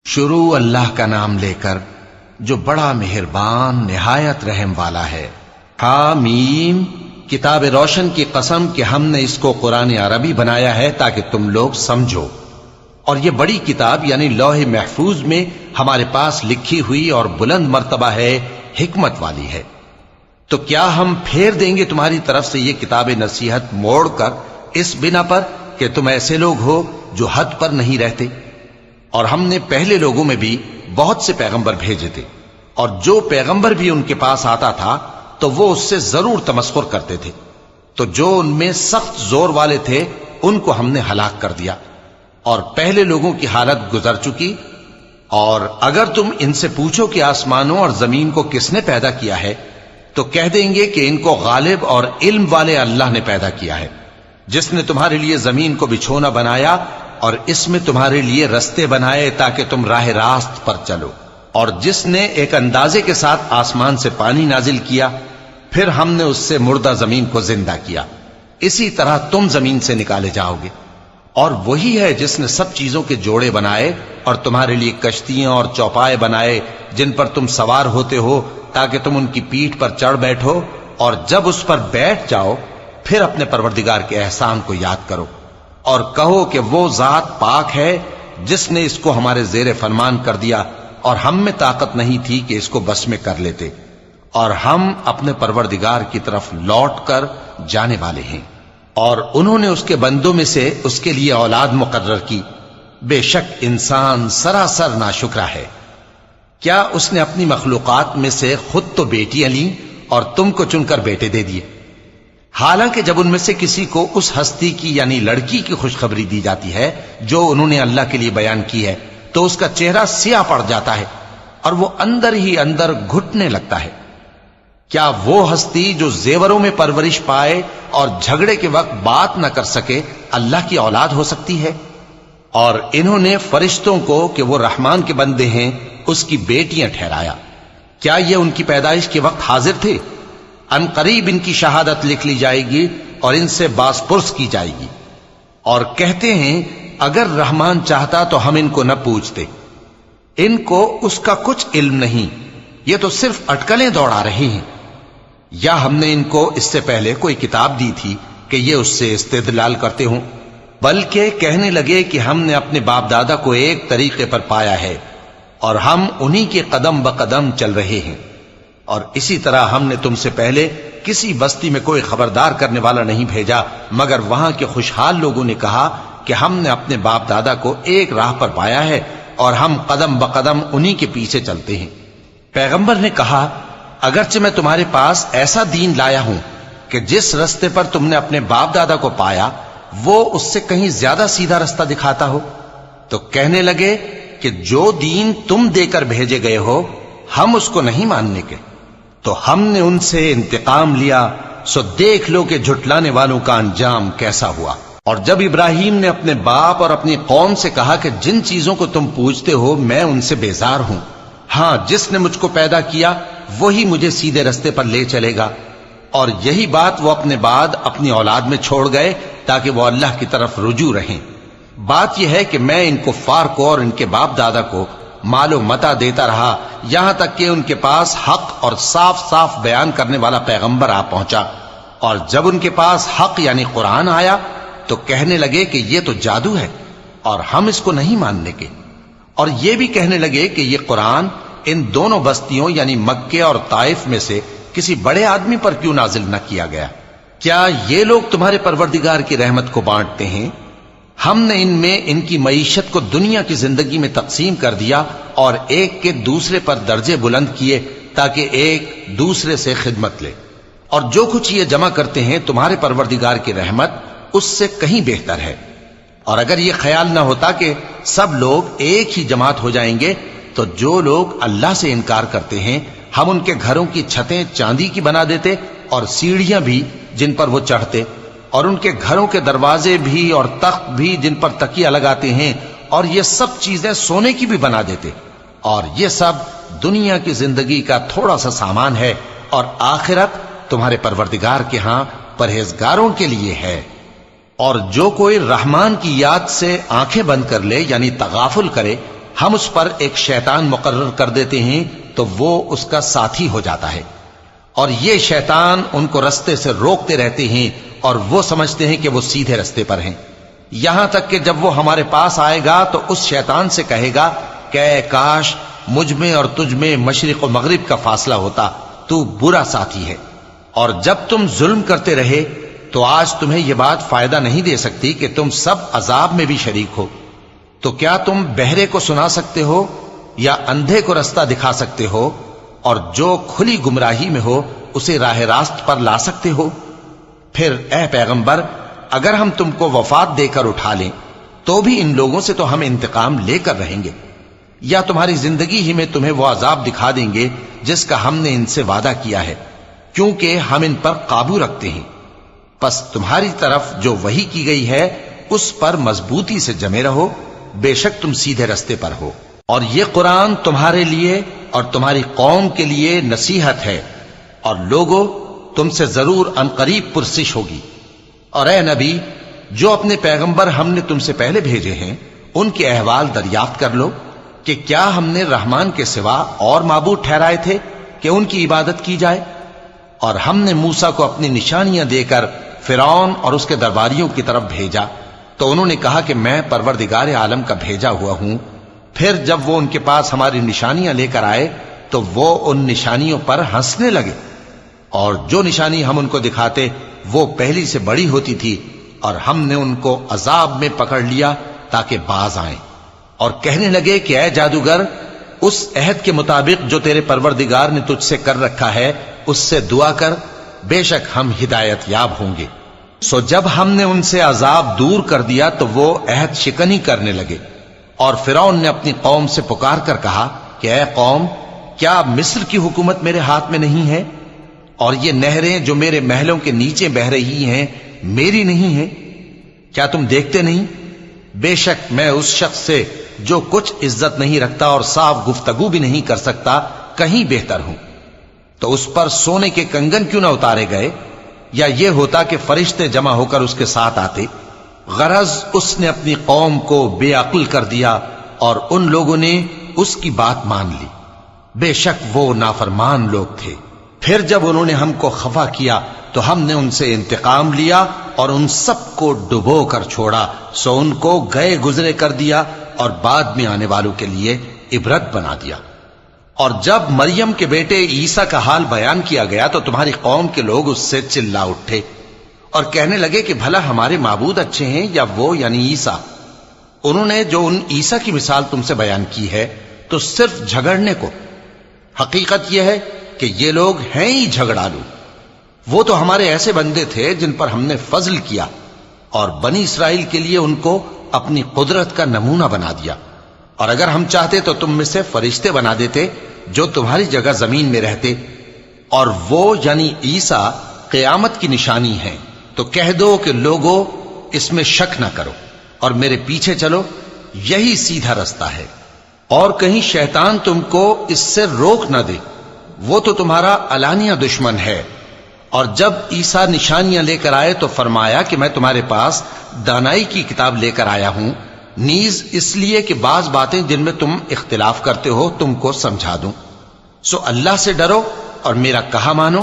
شروع اللہ کا نام لے کر جو بڑا مہربان نہایت رحم والا ہے۔ حامیم، کتاب روشن کی قسم کہ ہم نے اس کو قرآن عربی بنایا ہے تاکہ تم لوگ سمجھو، اور یہ بڑی کتاب یعنی لوح محفوظ میں ہمارے پاس لکھی ہوئی اور بلند مرتبہ ہے، حکمت والی ہے۔ تو کیا ہم پھیر دیں گے تمہاری طرف سے یہ کتاب نصیحت موڑ کر اس بنا پر کہ تم ایسے لوگ ہو جو حد پر نہیں رہتے؟ اور ہم نے پہلے لوگوں میں بھی بہت سے پیغمبر بھیجے تھے، اور جو پیغمبر بھی ان کے پاس آتا تھا تو وہ اس سے ضرور تمسخر کرتے تھے، تو جو ان میں سخت زور والے تھے ان کو ہم نے ہلاک کر دیا، اور پہلے لوگوں کی حالت گزر چکی۔ اور اگر تم ان سے پوچھو کہ آسمانوں اور زمین کو کس نے پیدا کیا ہے تو کہہ دیں گے کہ ان کو غالب اور علم والے اللہ نے پیدا کیا ہے، جس نے تمہارے لیے زمین کو بچھونا بنایا اور اس میں تمہارے لیے رستے بنائے تاکہ تم راہ راست پر چلو، اور جس نے ایک اندازے کے ساتھ آسمان سے پانی نازل کیا، پھر ہم نے اس سے مردہ زمین کو زندہ کیا، اسی طرح تم زمین سے نکالے جاؤ گے۔ اور وہی ہے جس نے سب چیزوں کے جوڑے بنائے اور تمہارے لیے کشتیاں اور چوپائے بنائے جن پر تم سوار ہوتے ہو تاکہ تم ان کی پیٹھ پر چڑھ بیٹھو، اور جب اس پر بیٹھ جاؤ پھر اپنے پروردگار کے احسان کو یاد کرو اور کہو کہ وہ ذات پاک ہے جس نے اس کو ہمارے زیر فرمان کر دیا، اور ہم میں طاقت نہیں تھی کہ اس کو بس میں کر لیتے، اور ہم اپنے پروردگار کی طرف لوٹ کر جانے والے ہیں۔ اور انہوں نے اس کے بندوں میں سے اس کے لیے اولاد مقرر کی، بے شک انسان سراسر ناشکرا ہے۔ کیا اس نے اپنی مخلوقات میں سے خود تو بیٹیاں لیں اور تم کو چن کر بیٹے دے دیے؟ حالانکہ جب ان میں سے کسی کو اس ہستی کی یعنی لڑکی کی خوشخبری دی جاتی ہے جو انہوں نے اللہ کے لیے بیان کی ہے تو اس کا چہرہ سیاہ پڑ جاتا ہے اور وہ اندر ہی اندر گھٹنے لگتا ہے۔ کیا وہ ہستی جو زیوروں میں پرورش پائے اور جھگڑے کے وقت بات نہ کر سکے اللہ کی اولاد ہو سکتی ہے؟ اور انہوں نے فرشتوں کو کہ وہ رحمان کے بندے ہیں اس کی بیٹیاں ٹھہرایا۔ کیا یہ ان کی پیدائش کے وقت حاضر تھے؟ ان قریب ان کی شہادت لکھ لی جائے گی اور ان سے باز پرس کی جائے گی۔ اور کہتے ہیں اگر رحمان چاہتا تو ہم ان کو نہ پوچھتے، ان کو اس کا کچھ علم نہیں، یہ تو صرف اٹکلیں دوڑا رہے ہیں۔ یا ہم نے ان کو اس سے پہلے کوئی کتاب دی تھی کہ یہ اس سے استدلال کرتے ہوں؟ بلکہ کہنے لگے کہ ہم نے اپنے باپ دادا کو ایک طریقے پر پایا ہے اور ہم انہی کے قدم بقدم چل رہے ہیں، اور اسی طرح ہم نے تم سے پہلے کسی بستی میں کوئی خبردار کرنے والا نہیں بھیجا مگر وہاں کے خوشحال لوگوں نے کہا کہ ہم نے اپنے باپ دادا کو ایک راہ پر پایا ہے اور ہم قدم بقدم انہی کے پیچھے چلتے ہیں۔ پیغمبر نے کہا اگرچہ میں تمہارے پاس ایسا دین لایا ہوں کہ جس رستے پر تم نے اپنے باپ دادا کو پایا وہ اس سے کہیں زیادہ سیدھا رستہ دکھاتا ہو، تو کہنے لگے کہ جو دین تم دے کر بھیجے گئے ہو ہم اس کو نہیں ماننے کے، تو ہم نے ان سے انتقام لیا، سو دیکھ لو کہ جھٹلانے والوں کا انجام کیسا ہوا۔ اور جب ابراہیم نے اپنے باپ اور اپنی قوم سے کہا کہ جن چیزوں کو تم پوجتے ہو میں ان سے بیزار ہوں، ہاں جس نے مجھ کو پیدا کیا وہی مجھے سیدھے رستے پر لے چلے گا، اور یہی بات وہ اپنے بعد اپنی اولاد میں چھوڑ گئے تاکہ وہ اللہ کی طرف رجوع رہیں۔ بات یہ ہے کہ میں ان کفار کو اور ان کے باپ دادا کو مال و متاع دیتا رہا یہاں تک کہ ان کے پاس حق اور صاف صاف بیان کرنے والا پیغمبر آ پہنچا، اور جب ان کے پاس حق یعنی قرآن آیا تو کہنے لگے کہ یہ تو جادو ہے اور ہم اس کو نہیں ماننے کے، اور یہ بھی کہنے لگے کہ یہ قرآن ان دونوں بستیوں یعنی مکے اور طائف میں سے کسی بڑے آدمی پر کیوں نازل نہ کیا گیا؟ کیا یہ لوگ تمہارے پروردگار کی رحمت کو بانٹتے ہیں؟ ہم نے ان میں ان کی معیشت کو دنیا کی زندگی میں تقسیم کر دیا اور ایک کے دوسرے پر درجے بلند کیے تاکہ ایک دوسرے سے خدمت لے، اور جو کچھ یہ جمع کرتے ہیں تمہارے پروردگار کی رحمت اس سے کہیں بہتر ہے۔ اور اگر یہ خیال نہ ہوتا کہ سب لوگ ایک ہی جماعت ہو جائیں گے تو جو لوگ اللہ سے انکار کرتے ہیں ہم ان کے گھروں کی چھتیں چاندی کی بنا دیتے اور سیڑھیاں بھی جن پر وہ چڑھتے، اور ان کے گھروں کے دروازے بھی اور تخت بھی جن پر تکیہ لگاتے ہیں، اور یہ سب چیزیں سونے کی بھی بنا دیتے، اور یہ سب دنیا کی زندگی کا تھوڑا سا سامان ہے، اور آخرت تمہارے پروردگار کے ہاں پرہیزگاروں کے لیے ہے۔ اور جو کوئی رحمان کی یاد سے آنکھیں بند کر لے یعنی تغافل کرے ہم اس پر ایک شیطان مقرر کر دیتے ہیں تو وہ اس کا ساتھی ہو جاتا ہے، اور یہ شیطان ان کو رستے سے روکتے رہتے ہیں اور وہ سمجھتے ہیں کہ وہ سیدھے رستے پر ہیں، یہاں تک کہ جب وہ ہمارے پاس آئے گا تو اس شیطان سے کہے گا کہ اے کاش مجھ میں اور تجھ میں مشرق و مغرب کا فاصلہ ہوتا، تو برا ساتھی ہے۔ اور جب تم ظلم کرتے رہے تو آج تمہیں یہ بات فائدہ نہیں دے سکتی کہ تم سب عذاب میں بھی شریک ہو، تو کیا تم بہرے کو سنا سکتے ہو یا اندھے کو رستہ دکھا سکتے ہو، اور جو کھلی گمراہی میں ہو اسے راہ راست پر لا سکتے ہو؟ پھر اے پیغمبر، اگر ہم تم کو وفات دے کر اٹھا لیں تو بھی ان لوگوں سے تو ہم انتقام لے کر رہیں گے، یا تمہاری زندگی ہی میں تمہیں وہ عذاب دکھا دیں گے جس کا ہم نے ان سے وعدہ کیا ہے، کیونکہ ہم ان پر قابو رکھتے ہیں۔ پس تمہاری طرف جو وحی کی گئی ہے اس پر مضبوطی سے جمے رہو، بے شک تم سیدھے رستے پر ہو، اور یہ قرآن تمہارے لیے اور تمہاری قوم کے لیے نصیحت ہے، اور لوگوں تم سے ضرور عنقریب پرسش ہوگی۔ اور اے نبی، جو اپنے پیغمبر ہم نے تم سے پہلے بھیجے ہیں ان کے احوال دریافت کر لو کہ کیا ہم نے رحمان کے سوا اور معبود ٹھہرائے تھے کہ ان کی عبادت کی جائے؟ اور ہم نے موسیٰ کو اپنی نشانیاں دے کر فرعون اور اس کے درباریوں کی طرف بھیجا تو انہوں نے کہا کہ میں پروردگار عالم کا بھیجا ہوا ہوں۔ پھر جب وہ ان کے پاس ہماری نشانیاں لے کر آئے تو وہ ان نشانیوں پر ہنسنے لگے، اور جو نشانی ہم ان کو دکھاتے وہ پہلی سے بڑی ہوتی تھی، اور ہم نے ان کو عذاب میں پکڑ لیا تاکہ باز آئیں، اور کہنے لگے کہ اے جادوگر، اس عہد کے مطابق جو تیرے پروردگار نے تجھ سے کر رکھا ہے اس سے دعا کر، بے شک ہم ہدایت یاب ہوں گے۔ سو جب ہم نے ان سے عذاب دور کر دیا تو وہ عہد شکنی کرنے لگے، اور فرعون نے اپنی قوم سے پکار کر کہا کہ اے قوم، کیا مصر کی حکومت میرے ہاتھ میں نہیں ہے، اور یہ نہریں جو میرے محلوں کے نیچے بہ رہی ہیں میری نہیں ہیں؟ کیا تم دیکھتے نہیں؟ بے شک میں اس شخص سے جو کچھ عزت نہیں رکھتا اور صاف گفتگو بھی نہیں کر سکتا کہیں بہتر ہوں۔ تو اس پر سونے کے کنگن کیوں نہ اتارے گئے، یا یہ ہوتا کہ فرشتے جمع ہو کر اس کے ساتھ آتے؟ غرض اس نے اپنی قوم کو بے عقل کر دیا اور ان لوگوں نے اس کی بات مان لی، بے شک وہ نافرمان لوگ تھے۔ پھر جب انہوں نے ہم کو خفا کیا تو ہم نے ان سے انتقام لیا اور ان سب کو ڈبو کر چھوڑا، سو ان کو گئے گزرے کر دیا اور بعد میں آنے والوں کے لیے عبرت بنا دیا۔ اور جب مریم کے بیٹے عیسیٰ کا حال بیان کیا گیا تو تمہاری قوم کے لوگ اس سے چلا اٹھے اور کہنے لگے کہ بھلا ہمارے معبود اچھے ہیں یا وہ یعنی عیسیٰ؟ انہوں نے جو ان عیسیٰ کی مثال تم سے بیان کی ہے تو صرف جھگڑنے کو، حقیقت یہ ہے کہ یہ لوگ ہیں ہی جھگڑالو۔ وہ تو ہمارے ایسے بندے تھے جن پر ہم نے فضل کیا، اور بنی اسرائیل کے لیے ان کو اپنی قدرت کا نمونہ بنا دیا، اور اگر ہم چاہتے تو تم میں سے فرشتے بنا دیتے جو تمہاری جگہ زمین میں رہتے، اور وہ یعنی عیسیٰ قیامت کی نشانی ہے۔ تو کہہ دو کہ لوگوں اس میں شک نہ کرو اور میرے پیچھے چلو، یہی سیدھا رستہ ہے، اور کہیں شیطان تم کو اس سے روک نہ دے، وہ تو تمہارا علانیہ دشمن ہے۔ اور جب عیسیٰ نشانیاں لے کر آئے تو فرمایا کہ میں تمہارے پاس دانائی کی کتاب لے کر آیا ہوں، نیز اس لیے کہ بعض باتیں جن میں تم اختلاف کرتے ہو تم کو سمجھا دوں۔ سو اللہ سے ڈرو اور میرا کہا مانو،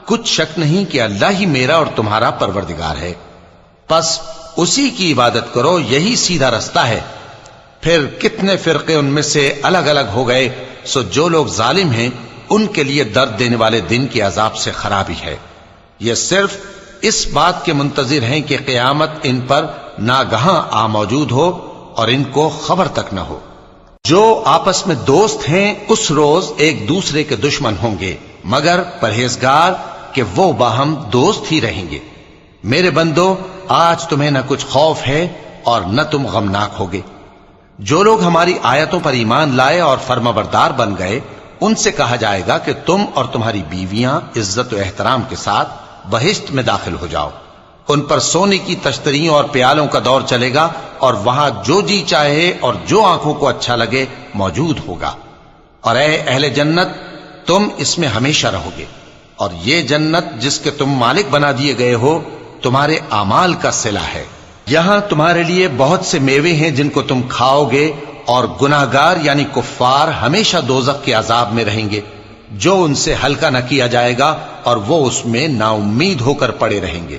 کچھ شک نہیں کہ اللہ ہی میرا اور تمہارا پروردگار ہے، پس اسی کی عبادت کرو، یہی سیدھا رستہ ہے۔ پھر کتنے فرقے ان میں سے الگ الگ ہو گئے، سو جو لوگ ظالم ہیں ان کے لیے درد دینے والے دن کے عذاب سے خرابی ہے۔ یہ صرف اس بات کے منتظر ہیں کہ قیامت ان پر ناگہاں آ موجود ہو اور ان کو خبر تک نہ ہو۔ جو آپس میں دوست ہیں اس روز ایک دوسرے کے دشمن ہوں گے، مگر پرہیزگار کہ وہ باہم دوست ہی رہیں گے۔ میرے بندو، آج تمہیں نہ کچھ خوف ہے اور نہ تم غمناک ہوگے۔ جو لوگ ہماری آیتوں پر ایمان لائے اور فرمانبردار بن گئے ان سے کہا جائے گا کہ تم اور تمہاری بیویاں عزت و احترام کے ساتھ بہشت میں داخل ہو جاؤ۔ ان پر سونے کی تشتریوں اور پیالوں کا دور چلے گا، اور وہاں جو جی چاہے اور جو آنکھوں کو اچھا لگے موجود ہوگا۔ اور اے اہل جنت، تم اس میں ہمیشہ رہو گے، اور یہ جنت جس کے تم مالک بنا دیے گئے ہو تمہارے اعمال کا صلہ ہے۔ یہاں تمہارے لیے بہت سے میوے ہیں جن کو تم کھاؤ گے اور گناہگار یعنی کفار ہمیشہ دوزخ کے عذاب میں رہیں گے جو ان سے ہلکا نہ کیا جائے گا، اور وہ اس میں نا امید ہو کر پڑے رہیں گے۔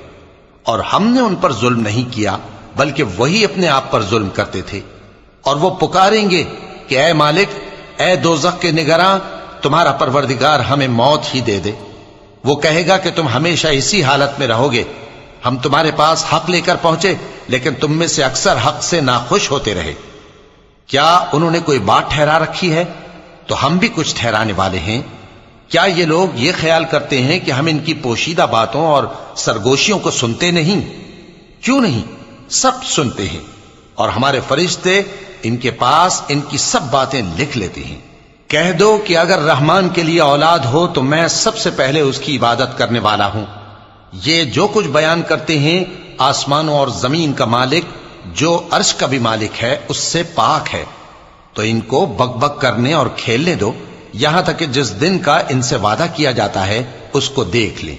اور ہم نے ان پر ظلم نہیں کیا بلکہ وہی اپنے آپ پر ظلم کرتے تھے۔ اور وہ پکاریں گے کہ اے مالک، اے دوزخ کے نگراں، تمہارا پروردگار ہمیں موت ہی دے دے۔ وہ کہے گا کہ تم ہمیشہ اسی حالت میں رہو گے، ہم تمہارے پاس حق لے کر پہنچے لیکن تم میں سے اکثر حق سے ناخوش ہوتے رہے۔ کیا انہوں نے کوئی بات ٹھہرا رکھی ہے؟ تو ہم بھی کچھ ٹھہرانے والے ہیں۔ کیا یہ لوگ یہ خیال کرتے ہیں کہ ہم ان کی پوشیدہ باتوں اور سرگوشیوں کو سنتے نہیں؟ کیوں نہیں، سب سنتے ہیں، اور ہمارے فرشتے ان کے پاس ان کی سب باتیں لکھ لیتے ہیں۔ کہہ دو کہ اگر رحمان کے لیے اولاد ہو تو میں سب سے پہلے اس کی عبادت کرنے والا ہوں۔ یہ جو کچھ بیان کرتے ہیں آسمانوں اور زمین کا مالک جو عرش کا بھی مالک ہے اس سے پاک ہے، تو ان کو بک بک کرنے اور کھیلنے دو یہاں تک کہ جس دن کا ان سے وعدہ کیا جاتا ہے اس کو دیکھ لیں۔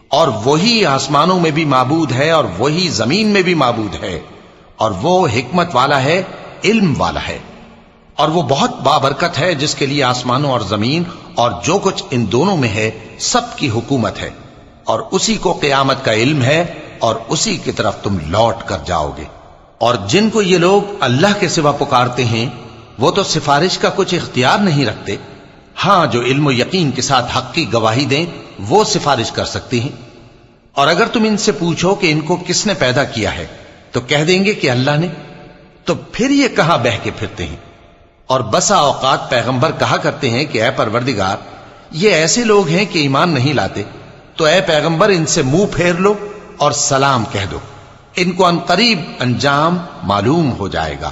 اور وہی آسمانوں میں بھی معبود ہے اور وہی زمین میں بھی معبود ہے، اور وہ حکمت والا ہے، علم والا ہے، اور وہ بہت بابرکت ہے جس کے لیے آسمانوں اور زمین اور جو کچھ ان دونوں میں ہے سب کی حکومت ہے، اور اسی کو قیامت کا علم ہے اور اسی کی طرف تم لوٹ کر جاؤ گے۔ اور جن کو یہ لوگ اللہ کے سوا پکارتے ہیں وہ تو سفارش کا کچھ اختیار نہیں رکھتے، ہاں جو علم و یقین کے ساتھ حق کی گواہی دیں وہ سفارش کر سکتی ہیں۔ اور اگر تم ان سے پوچھو کہ ان کو کس نے پیدا کیا ہے تو کہہ دیں گے کہ اللہ نے، تو پھر یہ کہاں بہہ کے پھرتے ہیں۔ اور بسا اوقات پیغمبر کہا کرتے ہیں کہ اے پروردگار، یہ ایسے لوگ ہیں کہ ایمان نہیں لاتے، تو اے پیغمبر ان سے منہ پھیر لو اور سلام کہہ دو، ان کو عنقریب انجام معلوم ہو جائے گا۔